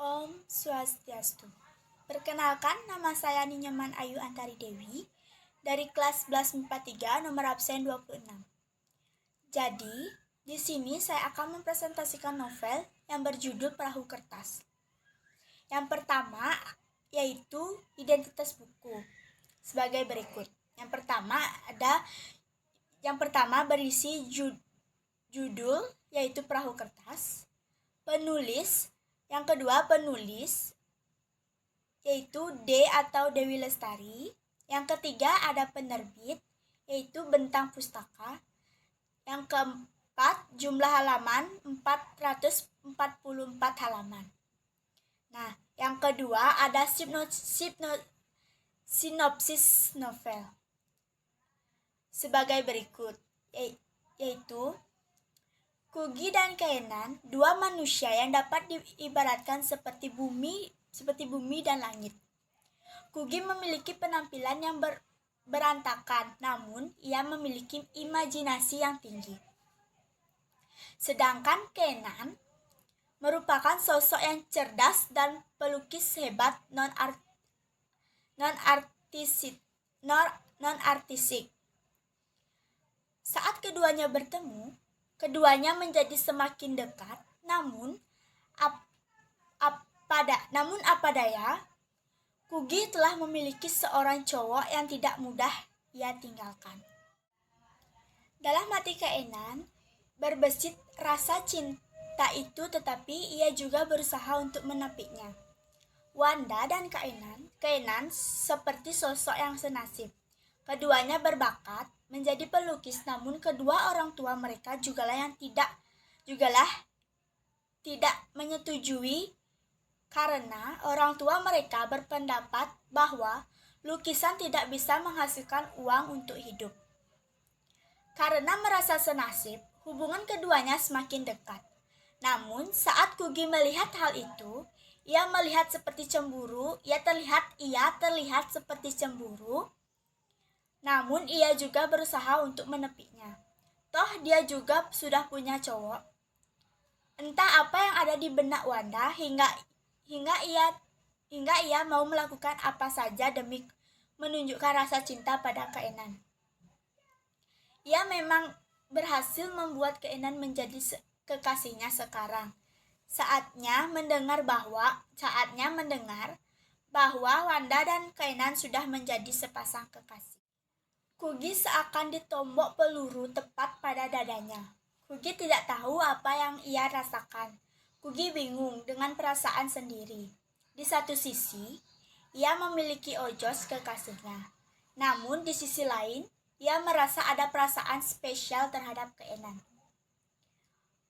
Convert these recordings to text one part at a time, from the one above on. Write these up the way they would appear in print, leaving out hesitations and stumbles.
Om Swastiastu. Perkenalkan, nama saya Ninyaman Ayu Antari Dewi dari kelas 1143 nomor absen 26. Jadi, di sini saya akan mempresentasikan novel yang berjudul Perahu Kertas. Yang pertama yaitu identitas buku sebagai berikut. Yang pertama berisi judul yaitu Perahu Kertas, penulis. Yang kedua penulis yaitu D atau Dewi Lestari. Yang ketiga ada penerbit yaitu Bentang Pustaka. Yang keempat jumlah halaman 444 halaman. Nah, yang kedua ada sinopsis novel sebagai berikut, yaitu Kugy dan Kaenan, dua manusia yang dapat diibaratkan seperti bumi dan langit. Kugy memiliki penampilan yang berantakan, namun ia memiliki imajinasi yang tinggi. Sedangkan Kaenan merupakan sosok yang cerdas dan pelukis hebat non-artistik. Saat keduanya bertemu, keduanya menjadi semakin dekat, namun apa daya, Kugy telah memiliki seorang cowok yang tidak mudah ia tinggalkan. Dalam hati Kaenan berbesit rasa cinta itu, tetapi ia juga berusaha untuk menepiknya. Wanda dan Kaenan seperti sosok yang senasib. Keduanya berbakat menjadi pelukis, namun kedua orang tua mereka jugalah tidak menyetujui karena orang tua mereka berpendapat bahwa lukisan tidak bisa menghasilkan uang untuk hidup. Karena merasa senasib, hubungan keduanya semakin dekat. Namun saat Kugy melihat hal itu, ia terlihat seperti cemburu. Namun ia juga berusaha untuk menepiknya. Toh dia juga sudah punya cowok. Entah apa yang ada di benak Wanda hingga ia mau melakukan apa saja demi menunjukkan rasa cinta pada Kaenan. Ia memang berhasil membuat Kaenan menjadi kekasihnya sekarang. Saatnya mendengar bahwa Wanda dan Kaenan sudah menjadi sepasang kekasih. Kugy seakan ditombok peluru tepat pada dadanya. Kugy tidak tahu apa yang ia rasakan. Kugy bingung dengan perasaan sendiri. Di satu sisi, ia memiliki Ojos kekasihnya. Namun di sisi lain, ia merasa ada perasaan spesial terhadap Kaenan.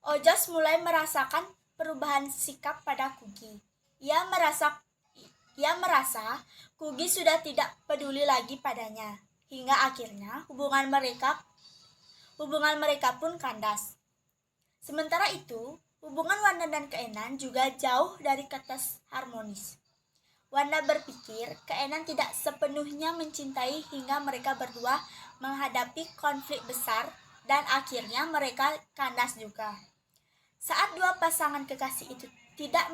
Ojos mulai merasakan perubahan sikap pada Kugy. Ia merasa Kugy sudah tidak peduli lagi padanya. Hingga akhirnya hubungan mereka pun kandas. Sementara itu, hubungan Wanda dan Kaenan juga jauh dari kata harmonis. Wanda berpikir Kaenan tidak sepenuhnya mencintai hingga mereka berdua menghadapi konflik besar dan akhirnya mereka kandas juga. Saat dua pasangan kekasih itu tidak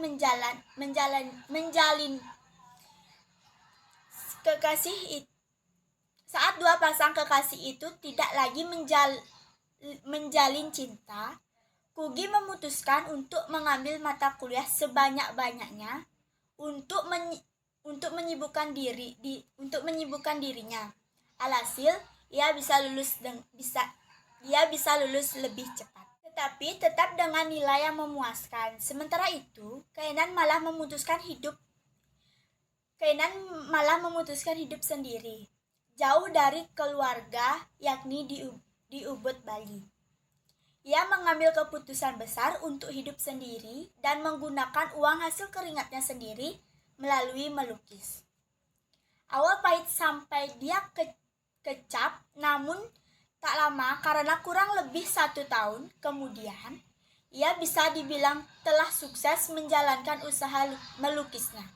Saat dua pasang kekasih itu tidak lagi menjalin cinta, Kugy memutuskan untuk mengambil mata kuliah sebanyak-banyaknya untuk menyibukkan dirinya. Alhasil, ia bisa lulus lebih cepat. Tetapi tetap dengan nilai yang memuaskan. Sementara itu, Kaenan malah memutuskan hidup sendiri, jauh dari keluarga, yakni di Ubud, Bali. Ia mengambil keputusan besar untuk hidup sendiri dan menggunakan uang hasil keringatnya sendiri melalui melukis. Awal pahit sampai dia kecap, namun tak lama karena kurang lebih 1 tahun kemudian, ia bisa dibilang telah sukses menjalankan usaha melukisnya.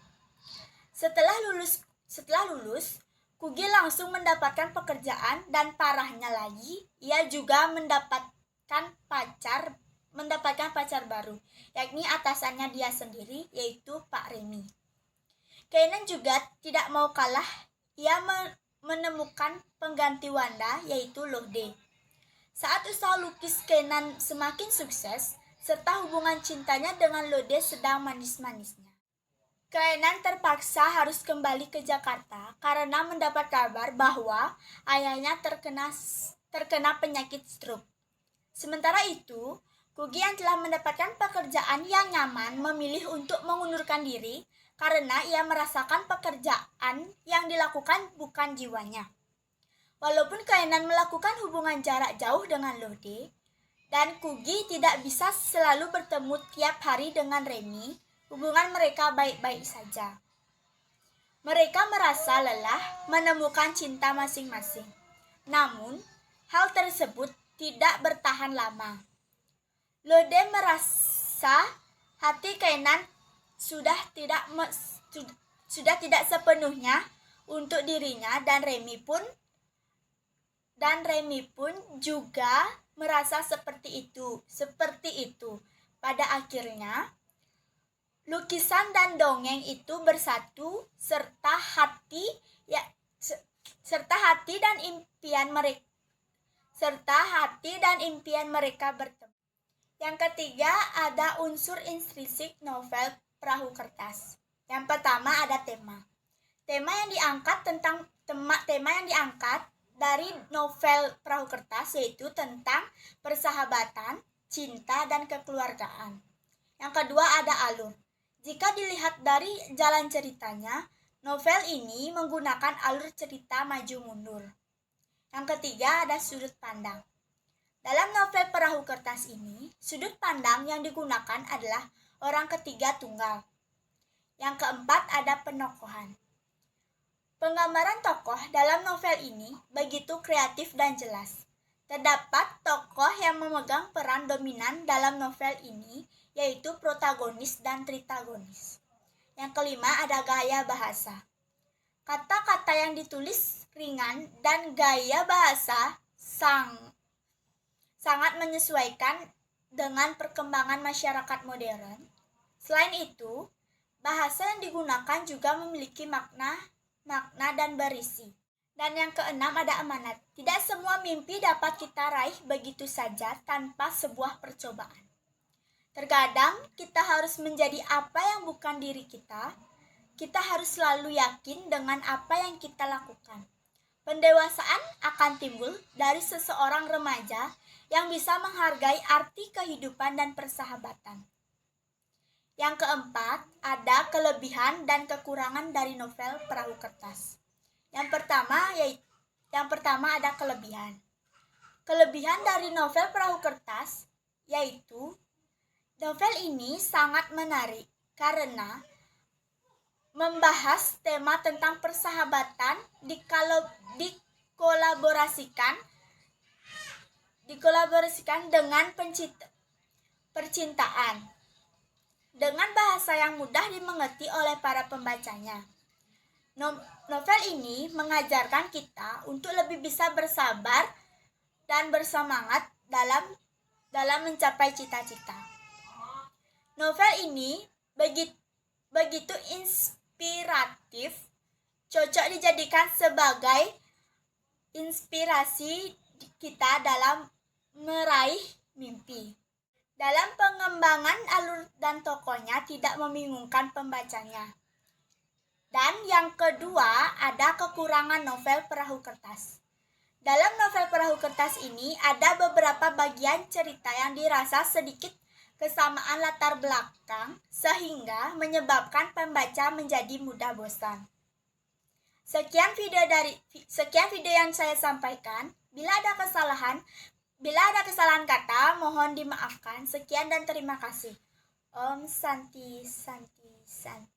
Setelah lulus, Kugy langsung mendapatkan pekerjaan dan parahnya lagi, ia juga mendapatkan pacar mendapatkan pacar baru, yakni atasannya dia sendiri, yaitu Pak Remy. Kainan juga tidak mau kalah, ia menemukan pengganti Wanda, yaitu Lode. Saat usaha lukis Kainan semakin sukses, serta hubungan cintanya dengan Lode sedang manis-manisnya, Kainan terpaksa harus kembali ke Jakarta karena mendapat kabar bahwa ayahnya terkena penyakit stroke. Sementara itu, Kugi yang telah mendapatkan pekerjaan yang nyaman memilih untuk mengundurkan diri karena ia merasakan pekerjaan yang dilakukan bukan jiwanya. Walaupun Kainan melakukan hubungan jarak jauh dengan Lode, dan Kugi tidak bisa selalu bertemu tiap hari dengan Remy, hubungan mereka baik-baik saja. Mereka merasa lelah menemukan cinta masing-masing. Namun, hal tersebut tidak bertahan lama. Lode merasa hati Kainan sudah tidak sepenuhnya untuk dirinya, dan Remy pun juga merasa seperti itu. Pada akhirnya, lukisan dan dongeng itu bersatu serta hati dan impian mereka bertemu. Yang ketiga, ada unsur intrinsik novel Perahu Kertas. Yang pertama ada tema. Tema yang diangkat dari novel Perahu Kertas yaitu tentang persahabatan, cinta, dan kekeluargaan. Yang kedua ada alur. Jika dilihat dari jalan ceritanya, novel ini menggunakan alur cerita maju mundur. Yang ketiga ada sudut pandang. Dalam novel Perahu Kertas ini, sudut pandang yang digunakan adalah orang ketiga tunggal. Yang keempat ada penokohan. Penggambaran tokoh dalam novel ini begitu kreatif dan jelas. Terdapat tokoh yang memegang peran dominan dalam novel ini, yaitu protagonis dan tritagonis. Yang kelima ada gaya bahasa. Kata-kata yang ditulis ringan dan gaya bahasa sangat menyesuaikan dengan perkembangan masyarakat modern. Selain itu, bahasa yang digunakan juga memiliki makna dan berisi. Dan yang keenam ada amanat. Tidak semua mimpi dapat kita raih begitu saja tanpa sebuah percobaan. Terkadang kita harus menjadi apa yang bukan diri kita. Kita harus selalu yakin dengan apa yang kita lakukan. Pendewasaan akan timbul dari seseorang remaja yang bisa menghargai arti kehidupan dan persahabatan. Yang keempat, ada kelebihan dan kekurangan dari novel Perahu Kertas. Yang pertama ada kelebihan. Kelebihan dari novel Perahu Kertas yaitu novel ini sangat menarik karena membahas tema tentang persahabatan dikolaborasikan dengan percintaan dengan bahasa yang mudah dimengerti oleh para pembacanya. Novel ini mengajarkan kita untuk lebih bisa bersabar dan bersemangat dalam mencapai cita-cita. Novel ini begitu inspiratif, cocok dijadikan sebagai inspirasi kita dalam meraih mimpi. Dalam pengembangan alur dan tokohnya tidak membingungkan pembacanya. Dan yang kedua ada kekurangan novel Perahu Kertas. Dalam novel Perahu Kertas ini ada beberapa bagian cerita yang dirasa sedikit kesamaan latar belakang sehingga menyebabkan pembaca menjadi mudah bosan. Sekian video yang saya sampaikan. Bila ada kesalahan kata, mohon dimaafkan. Sekian dan terima kasih. Om Santi Santi Santi.